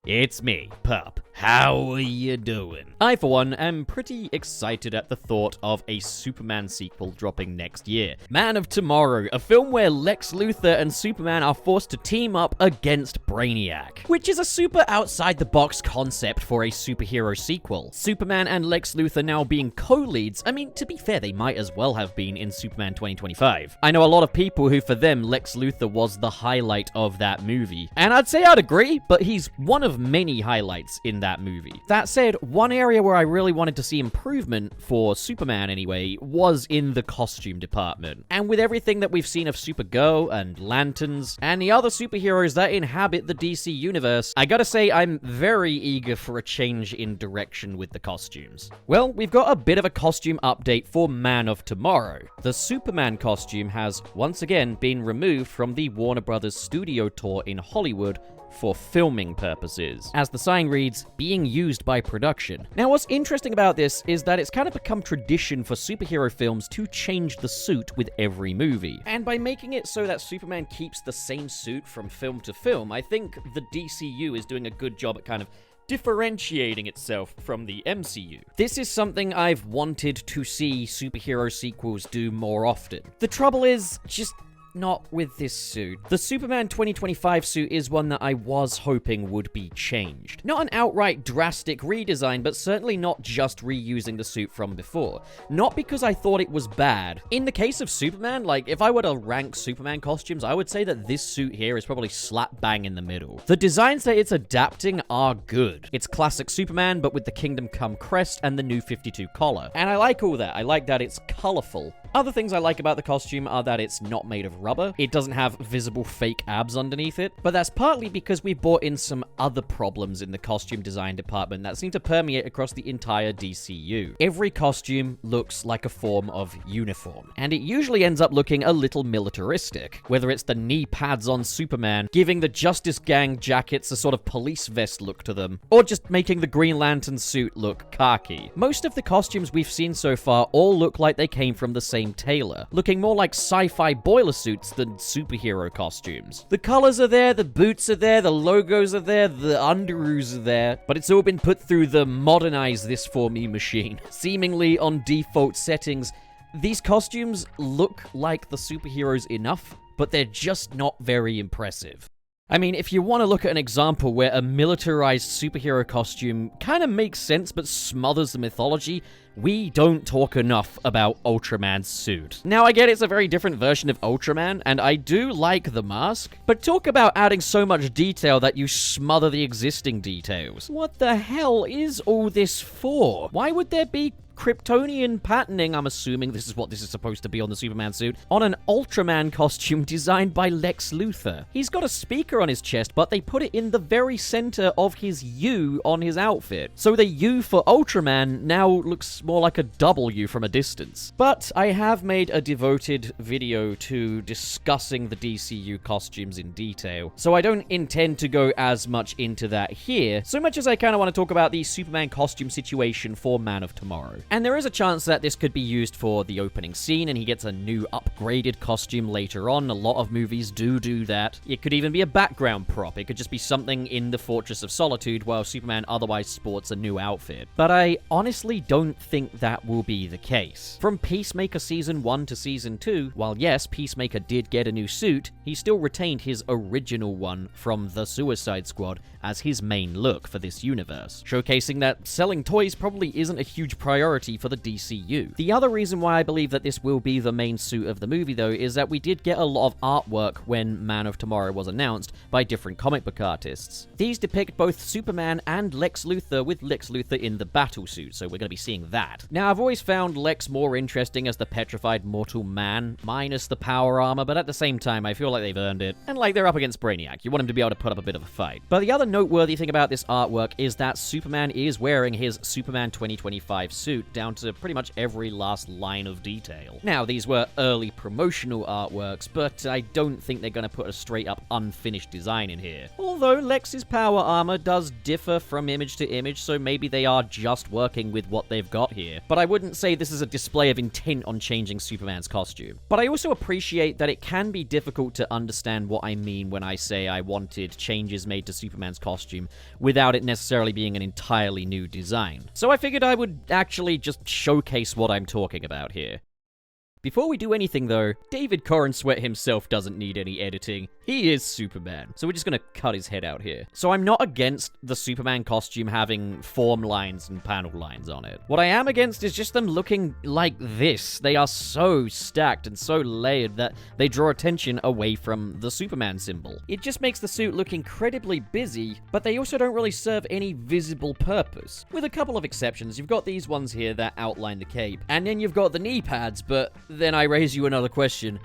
It's me, Pup. How are you doing? I, for one, am pretty excited at the thought of a Superman sequel dropping next year. Man of Tomorrow, a film where Lex Luthor and Superman are forced to team up against Brainiac, which is a super outside-the-box concept for a superhero sequel. Superman and Lex Luthor now being co-leads, I mean, to be fair, they might as well have been in Superman 2025. I know a lot of people who, for them, Lex Luthor was the highlight of that movie, and I'd say I'd agree, but he's one of many highlights in that movie. That said, one area where I really wanted to see improvement, for Superman anyway, was in the costume department. And with everything that we've seen of Supergirl and Lanterns, and the other superheroes that inhabit the DC universe, I gotta say I'm very eager for a change in direction with the costumes. Well, we've got a bit of a costume update for Man of Tomorrow. The Superman costume has, once again, been removed from the Warner Brothers studio tour in Hollywood for filming purposes. As the sign reads, being used by production. Now, what's interesting about this is that it's kind of become tradition for superhero films to change the suit with every movie. And by making it so that Superman keeps the same suit from film to film, I think the DCU is doing a good job at kind of differentiating itself from the MCU. This is something I've wanted to see superhero sequels do more often. The trouble is, just not with this suit. The Superman 2025 suit is one that I was hoping would be changed. Not an outright drastic redesign, but certainly not just reusing the suit from before. Not because I thought it was bad. In the case of Superman, like, if I were to rank Superman costumes, I would say that this suit here is probably slap bang in the middle. The designs that it's adapting are good. It's classic Superman, but with the Kingdom Come crest and the new 52 collar. And I like all that. I like that it's colorful. Other things I like about the costume are that it's not made of rubber. It doesn't have visible fake abs underneath it, but that's partly because we've brought in some other problems in the costume design department that seem to permeate across the entire DCU. Every costume looks like a form of uniform, and it usually ends up looking a little militaristic, whether it's the knee pads on Superman, giving the Justice Gang jackets a sort of police vest look to them, or just making the Green Lantern suit look khaki. Most of the costumes we've seen so far all look like they came from the same tailor, looking more like sci-fi boiler suits than superhero costumes. The colors are there, the boots are there, the logos are there, the underoos are there, but it's all been put through the modernize this for me machine. Seemingly on default settings, these costumes look like the superheroes enough, but they're just not very impressive. I mean, if you want to look at an example where a militarized superhero costume kind of makes sense but smothers the mythology, we don't talk enough about Ultraman's suit. Now, I get it's a very different version of Ultraman, and I do like the mask, but talk about adding so much detail that you smother the existing details. What the hell is all this for? Why would there be Kryptonian patterning, I'm assuming this is what this is supposed to be on the Superman suit, on an Ultraman costume designed by Lex Luthor? He's got a speaker on his chest, but they put it in the very center of his U on his outfit. So the U for Ultraman now looks more like a W from a distance. But I have made a devoted video to discussing the DCU costumes in detail, so I don't intend to go as much into that here, so much as I kind of want to talk about the Superman costume situation for Man of Tomorrow. And there is a chance that this could be used for the opening scene and he gets a new upgraded costume later on. A lot of movies do that. It could even be a background prop. It could just be something in the Fortress of Solitude while Superman otherwise sports a new outfit. But I honestly don't think that will be the case. From Peacemaker Season 1 to Season 2, while yes, Peacemaker did get a new suit, he still retained his original one from the Suicide Squad as his main look for this universe, showcasing that selling toys probably isn't a huge priority for the DCU. The other reason why I believe that this will be the main suit of the movie, though, is that we did get a lot of artwork when Man of Tomorrow was announced by different comic book artists. These depict both Superman and Lex Luthor, with Lex Luthor in the battle suit, so we're going to be seeing that. Now, I've always found Lex more interesting as the petrified mortal man, minus the power armor, but at the same time, I feel like they've earned it. And like, they're up against Brainiac. You want him to be able to put up a bit of a fight. But the other noteworthy thing about this artwork is that Superman is wearing his Superman 2025 suit down to pretty much every last line of detail. Now, these were early promotional artworks, but I don't think they're going to put a straight-up unfinished design in here. Although Lex's power armor does differ from image to image, so maybe they are just working with what they've got lot here, but I wouldn't say this is a display of intent on changing Superman's costume. But I also appreciate that it can be difficult to understand what I mean when I say I wanted changes made to Superman's costume without it necessarily being an entirely new design. So I figured I would actually just showcase what I'm talking about here. Before we do anything though, David Corenswet himself doesn't need any editing. He is Superman. So we're just gonna cut his head out here. So I'm not against the Superman costume having form lines and panel lines on it. What I am against is just them looking like this. They are so stacked and so layered that they draw attention away from the Superman symbol. It just makes the suit look incredibly busy, but they also don't really serve any visible purpose. With a couple of exceptions, you've got these ones here that outline the cape, and then you've got the knee pads, but then I raise you another question.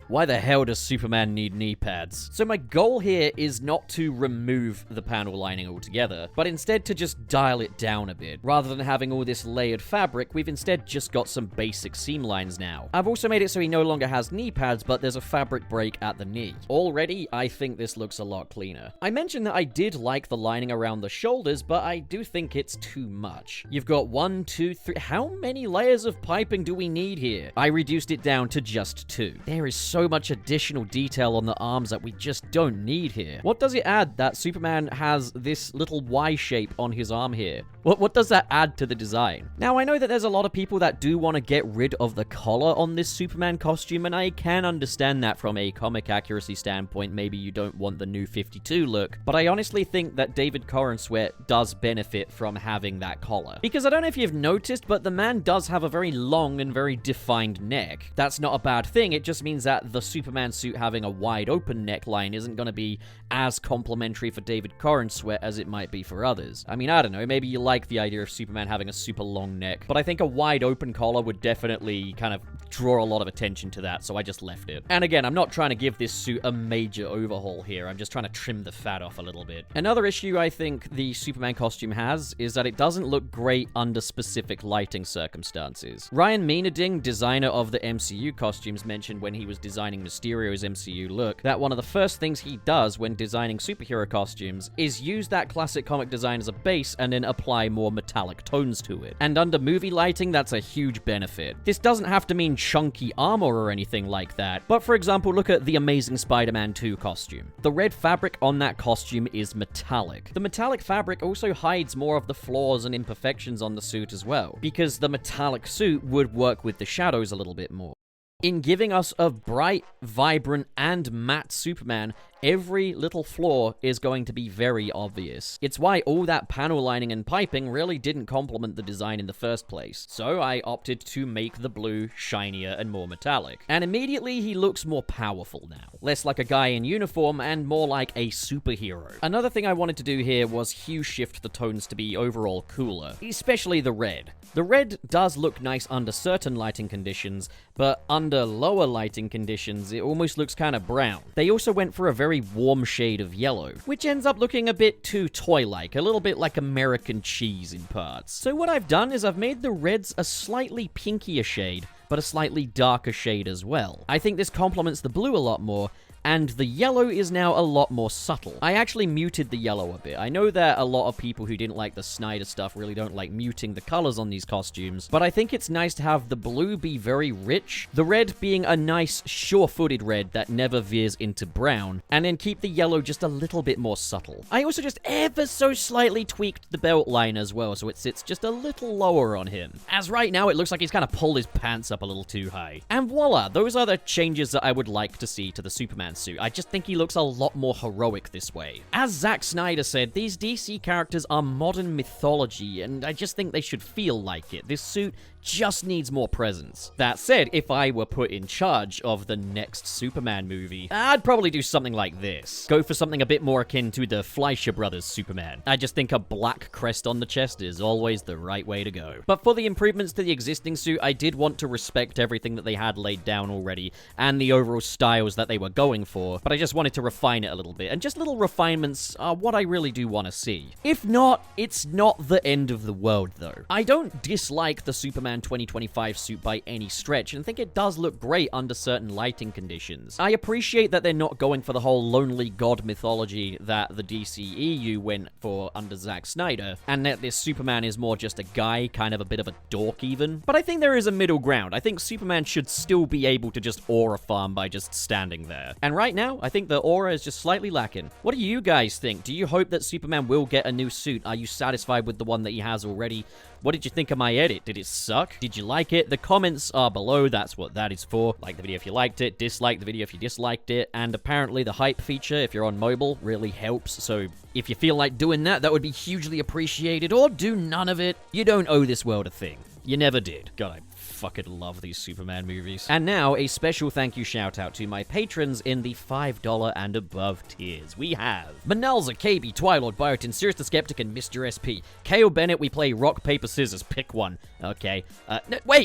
Why the hell does Superman need knee pads? So my goal here is not to remove the panel lining altogether, but instead to just dial it down a bit. Rather than having all this layered fabric, we've instead just got some basic seam lines now. I've also made it so he no longer has knee pads, but there's a fabric break at the knee. Already, I think this looks a lot cleaner. I mentioned that I did like the lining around the shoulders, but I do think it's too much. You've got 1, 2, 3... How many layers of piping do we need here? I reduced it down to just 2. There is so much additional detail on the arms that we just don't need here. What does it add that Superman has this little Y shape on his arm here? What does that add to the design? Now, I know that there's a lot of people that do want to get rid of the collar on this Superman costume, and I can understand that from a comic accuracy standpoint. Maybe you don't want the new 52 look, but I honestly think that David Corenswet does benefit from having that collar. Because I don't know if you've noticed, but the man does have a very long and very defined neck. That's not a bad thing, it just means that the Superman suit having a wide open neckline isn't going to be as complimentary for David Corenswet as it might be for others. I mean, I don't know, maybe you like the idea of Superman having a super long neck, but I think a wide open collar would definitely kind of draw a lot of attention to that, so I just left it. And again, I'm not trying to give this suit a major overhaul here, I'm just trying to trim the fat off a little bit. Another issue I think the Superman costume has is that it doesn't look great under specific lighting circumstances. Ryan Meenading, designer of the MCU costumes, mentioned when he was designing Mysterio's MCU look that one of the first things he does when designing superhero costumes is use that classic comic design as a base and then apply more metallic tones to it. And under movie lighting, that's a huge benefit. This doesn't have to mean chunky armor or anything like that, but for example, look at the Amazing Spider-Man 2 costume. The red fabric on that costume is metallic. The metallic fabric also hides more of the flaws and imperfections on the suit as well, because the metallic suit would work with the shadows a little bit more. In giving us a bright, vibrant, and matte Superman, every little flaw is going to be very obvious. It's why all that panel lining and piping really didn't complement the design in the first place. So I opted to make the blue shinier and more metallic. And immediately he looks more powerful now. Less like a guy in uniform and more like a superhero. Another thing I wanted to do here was hue shift the tones to be overall cooler, especially the red. The red does look nice under certain lighting conditions, but under lower lighting conditions, it almost looks kind of brown. They also went for a very warm shade of yellow, which ends up looking a bit too toy-like, a little bit like American cheese in parts. So what I've done is I've made the reds a slightly pinkier shade, but a slightly darker shade as well. I think this complements the blue a lot more, and the yellow is now a lot more subtle. I actually muted the yellow a bit. I know that a lot of people who didn't like the Snyder stuff really don't like muting the colors on these costumes, but I think it's nice to have the blue be very rich, the red being a nice, sure-footed red that never veers into brown, and then keep the yellow just a little bit more subtle. I also just ever so slightly tweaked the belt line as well, so it sits just a little lower on him. As right now, it looks like he's kind of pulled his pants up a little too high. And voila, those are the changes that I would like to see to the Superman suit. I just think he looks a lot more heroic this way. As Zack Snyder said, these DC characters are modern mythology, and I just think they should feel like it. This suit just needs more presence. That said, if I were put in charge of the next Superman movie, I'd probably do something like this. Go for something a bit more akin to the Fleischer Brothers Superman. I just think a black crest on the chest is always the right way to go. But for the improvements to the existing suit, I did want to respect everything that they had laid down already, and the overall styles that they were going for, but I just wanted to refine it a little bit, and just little refinements are what I really do want to see. If not, it's not the end of the world though. I don't dislike the Superman Superman 2025 suit by any stretch, and I think it does look great under certain lighting conditions. I appreciate that they're not going for the whole lonely god mythology that the DCEU went for under Zack Snyder, and that this Superman is more just a guy, kind of a bit of a dork even. But I think there is a middle ground. I think Superman should still be able to just aura farm by just standing there. And right now, I think the aura is just slightly lacking. What do you guys think? Do you hope that Superman will get a new suit? Are you satisfied with the one that he has already? What did you think of my edit? Did it suck? Did you like it? The comments are below. That's what that is for. Like the video if you liked it. Dislike the video if you disliked it. And apparently the hype feature, if you're on mobile, really helps. So if you feel like doing that, that would be hugely appreciated. Or do none of it. You don't owe this world a thing. You never did. God, I fucking love these Superman movies. And now, a special thank you shout out to my patrons in the $5 and above tiers. We have Manalza, KB, Twilord, Biotin, Sirius the Skeptic, and Mr. SP. KO Bennett, we play rock, paper, scissors. Pick one. Okay.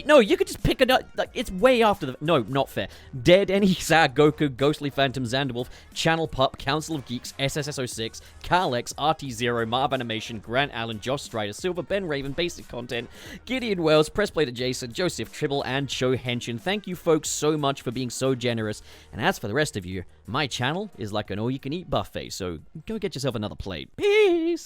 No, you could just pick another. Like, it's way after the. No, not fair. Dead, Any, Zag, Goku, Ghostly Phantom, Xanderwolf, Channel Pup, Council of Geeks, SSS06, Carlex, RT0, Marv Animation, Grant Allen, Josh Strider, Silver, Ben Raven, Basic Content, Gideon Wells, Pressplay to Jason, Joseph Tribble, and Cho Henshin. Thank you folks so much for being so generous. And as for the rest of you, my channel is like an all-you-can-eat buffet, so go get yourself another plate. Peace!